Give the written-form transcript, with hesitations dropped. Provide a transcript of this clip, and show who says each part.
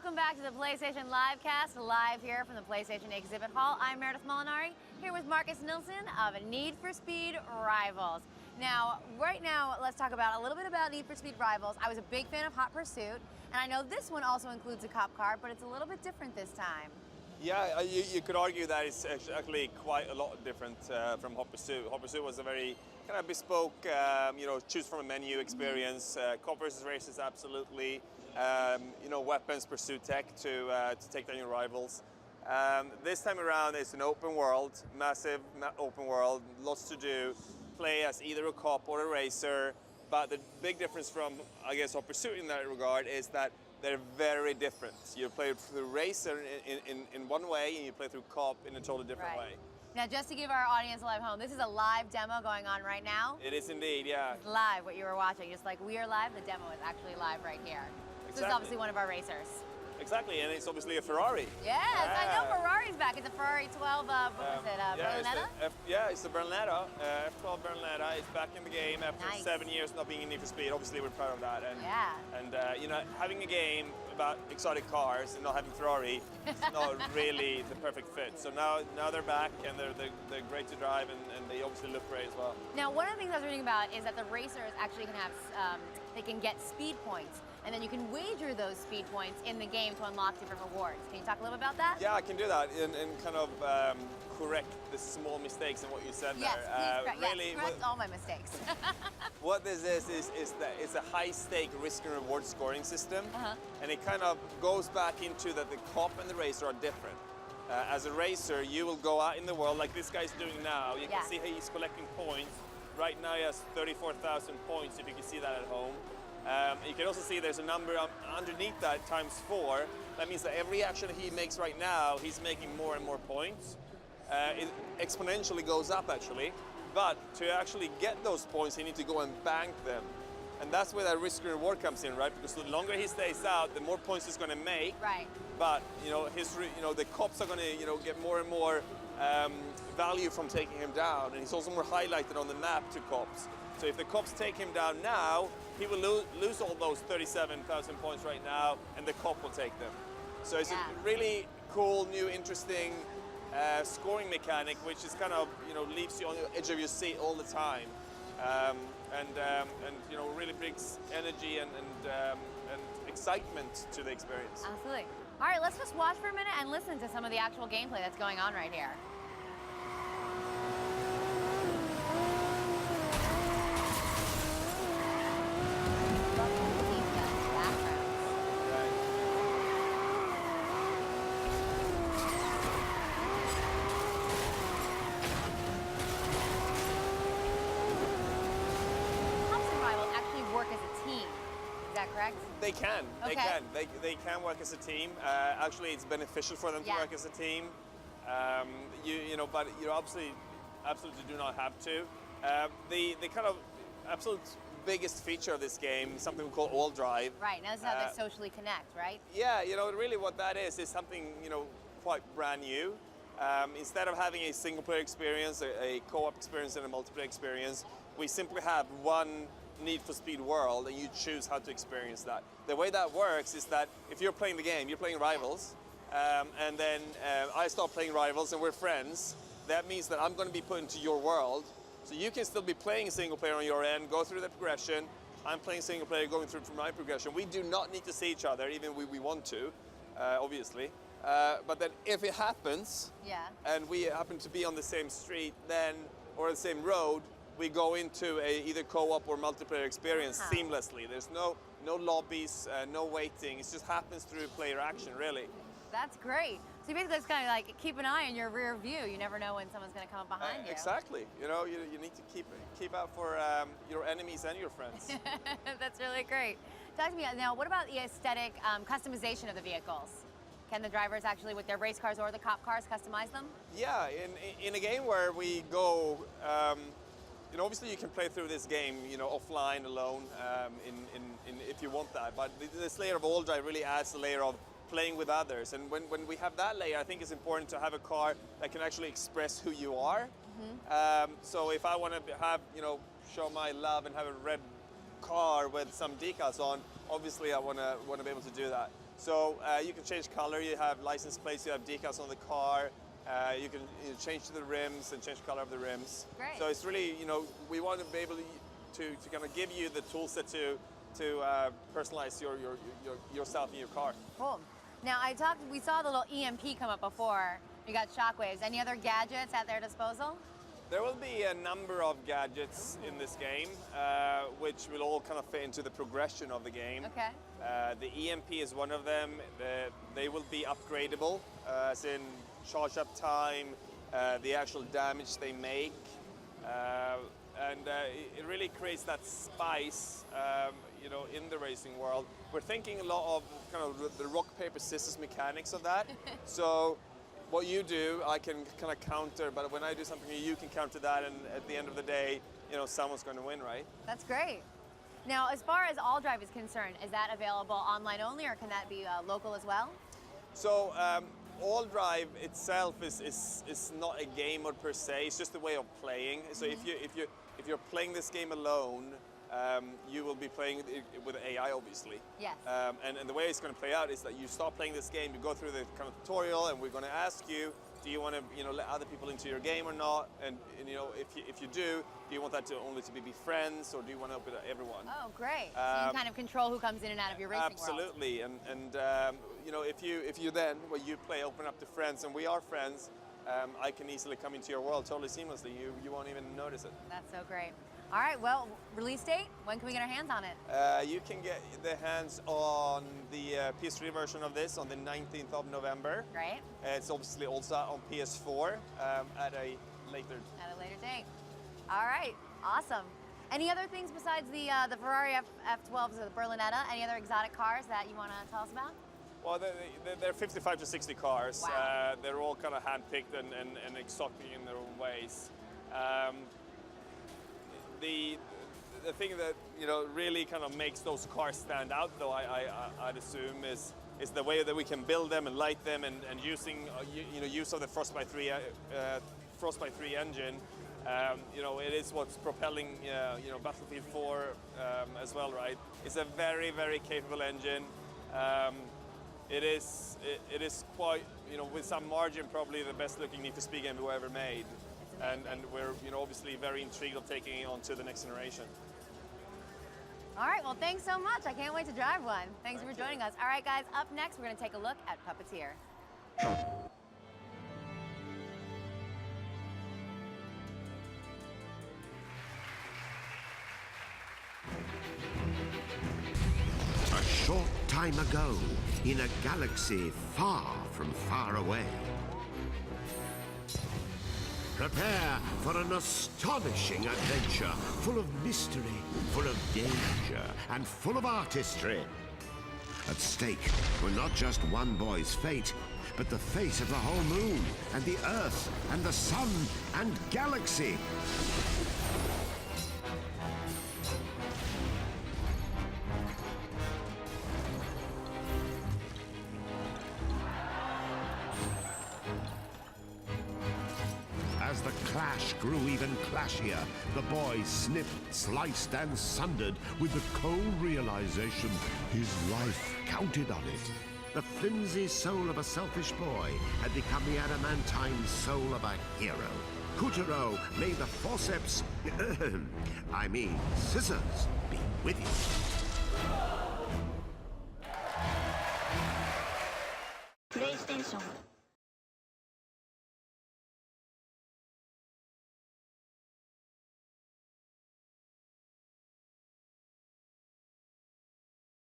Speaker 1: Welcome back to the PlayStation Livecast, live here from the PlayStation Exhibit Hall. I'm Meredith Molinari, here with Marcus Nilsson of Need for Speed Rivals. Now, right now, let's talk about a little bit about Need for Speed Rivals. I was a big fan of Hot Pursuit, and I know this one also includes a cop car, but it's a little bit different this time.
Speaker 2: Yeah, you could argue that it's actually quite a lot different from Hot Pursuit. Hot Pursuit was a very kind of bespoke, choose from a menu experience. Cop versus races, absolutely. Weapons, pursuit tech to take down your rivals. This time around, it's an open world, massive open world, lots to do. Play as either a cop or a racer, but the big difference from, I guess, Hot Pursuit in that regard is that they're very different. You play through racer in one way, and you play through cop in a totally different way.
Speaker 1: Now, just to give our audience live home, this is a live demo going on right now.
Speaker 2: It is indeed, yeah.
Speaker 1: It's live, what you were watching. Just like we are live, the demo is actually live right here.
Speaker 2: Exactly.
Speaker 1: This is obviously one of our racers.
Speaker 2: Exactly, and it's obviously a Ferrari.
Speaker 1: Yes, I know Ferrari's back. It's a Ferrari 12, what was it, Berlinetta?
Speaker 2: It's the Berlinetta, F12 Berlinetta. It's back in the game after 7 years not being in Need for Speed. Obviously, we're proud of that. And, having a game about exotic cars and not having Ferrari is not really the perfect fit. So now they're back, and they're great to drive, and they obviously look great as well.
Speaker 1: Now, one of the things I was reading about is that the racers actually can have, they can get speed points. And then you can wager those speed points in the game to unlock different rewards. Can you talk a little bit about that?
Speaker 2: Yeah, I can do that and kind of correct the small mistakes in what you said
Speaker 1: yes,
Speaker 2: there.
Speaker 1: Please correct all my mistakes.
Speaker 2: What this is that it's a high-stake risk and reward scoring system, and it kind of goes back into that the cop and the racer are different. As a racer, you will go out in the world like this guy's doing now. You can see how he's collecting points. Right now he has 34,000 points, if you can see that at home. You can also see there's a number underneath that times 4. That means that every action he makes right now, he's making more and more points. It exponentially goes up actually, but to actually get those points, you need to go and bank them. And that's where that risk and reward comes in, right? Because the longer he stays out, the more points he's going to make.
Speaker 1: Right.
Speaker 2: But the cops are going to get more and more value from taking him down, and he's also more highlighted on the map to cops. So if the cops take him down now, he will lose all those 37,000 points right now, and the cop will take them. So it's a really cool, new, interesting scoring mechanic, which is kind of leaves you on the edge of your seat all the time, and really brings energy and excitement to the experience.
Speaker 1: Absolutely. All right, let's just watch for a minute and listen to some of the actual gameplay that's going on right here. Work as a team. Is that correct?
Speaker 2: They can.
Speaker 1: Okay.
Speaker 2: They can work as a team. Actually, it's beneficial for them to work as a team. But you absolutely do not have to. The kind of absolute biggest feature of this game is something we call all drive.
Speaker 1: Right. Now this is how they socially connect, right?
Speaker 2: Yeah. Really what that is something quite brand new. Instead of having a single player experience, a co-op experience, and a multiplayer experience, we simply have one Need for Speed world, and you choose how to experience that. The way that works is that if you're playing the game, you're playing Rivals, and then I start playing Rivals and we're friends, that means that I'm going to be put into your world. So you can still be playing single player on your end, go through the progression. I'm playing single player, going through my progression. We do not need to see each other, even we want to, obviously. But then if it happens, and we happen to be on the same street or the same road, we go into either co-op or multiplayer experience seamlessly. There's no lobbies, no waiting. It just happens through player action, really.
Speaker 1: That's great. So basically it's kind of like keep an eye on your rear view. You never know when someone's going to come up behind you.
Speaker 2: Exactly. You need to keep out for your enemies and your friends.
Speaker 1: That's really great. Talk to me now, what about the aesthetic customization of the vehicles? Can the drivers actually, with their race cars or the cop cars, customize them? Yeah,
Speaker 2: in a game where we go, obviously you can play through this game, offline alone, if you want that. But this layer of all drive really adds a layer of playing with others. And when we have that layer, I think it's important to have a car that can actually express who you are. So if I want to have, show my love and have a red car with some decals on, obviously I want to be able to do that. So you can change color, you have license plates, you have decals on the car, you can change the rims and change the color of the rims.
Speaker 1: Great.
Speaker 2: So it's really, we want to be able to kind of give you the tool set to personalize yourself and your car.
Speaker 1: Cool. Now we saw the little EMP come up before. You got shockwaves. Any other gadgets at their disposal?
Speaker 2: There will be a number of gadgets in this game, which will all kind of fit into the progression of the game.
Speaker 1: Okay.
Speaker 2: The EMP is one of them. They will be upgradable, as in charge up time, the actual damage they make, and it really creates that spice, in the racing world. We're thinking a lot of kind of the rock, paper, scissors mechanics of that. So what you do, I can kind of counter, but when I do something, you can counter that, and at the end of the day, someone's going to win, right?
Speaker 1: That's great. Now, as far as All Drive is concerned, is that available online only, or can that be local as well?
Speaker 2: So All Drive itself is not a game mode per se. It's just a way of playing. So if you're playing this game alone, you will be playing it with AI, obviously.
Speaker 1: Yes.
Speaker 2: And the way it's going to play out is that you start playing this game, you go through the kind of tutorial, and we're going to ask you, do you want to let other people into your game or not? And if you do you want that to only to be friends, or do you want to open it to everyone?
Speaker 1: Oh, great. So you can kind of control who comes in and out of your racing world.
Speaker 2: Absolutely. And if you then, when you play, open up to friends, and we are friends, I can easily come into your world totally seamlessly. You won't even notice it.
Speaker 1: That's so great. All right, well, release date, when can we get our hands on it?
Speaker 2: You can get the hands on the PS3 version of this on the 19th of November.
Speaker 1: Great.
Speaker 2: It's obviously also on PS4 at a later
Speaker 1: date. All right, awesome. Any other things besides the Ferrari F12s or the Berlinetta? Any other exotic cars that you want to tell us about?
Speaker 2: Well, they're 55 to 60 cars.
Speaker 1: Wow.
Speaker 2: They're all kind of hand-picked and exotic in their own ways. The thing that really kind of makes those cars stand out, though, I'd assume, is the way that we can build them and light them, and using use of the Frostbite 3 engine. It is what's propelling Battlefield 4 as well, right? It's a very, very capable engine. It is quite, with some margin, probably the best looking Need for Speed game we've ever made. And we're obviously very intrigued of taking it on to the next generation.
Speaker 1: All right, well, thanks so much. I can't wait to drive one. Thanks for joining us. All right, guys, up next, we're going to take a look at Puppeteer.
Speaker 3: A short time ago, in a galaxy far from far away. Prepare for an astonishing adventure, full of mystery, full of danger, and full of artistry. At stake were not just one boy's fate, but the fate of the whole moon, and the Earth, and the sun, and galaxy. As the clash grew even clashier, the boy snipped, sliced, and sundered with the cold realization his life counted on it. The flimsy soul of a selfish boy had become the adamantine soul of a hero. Kuturo, may the forceps, scissors, be with you.
Speaker 4: PlayStation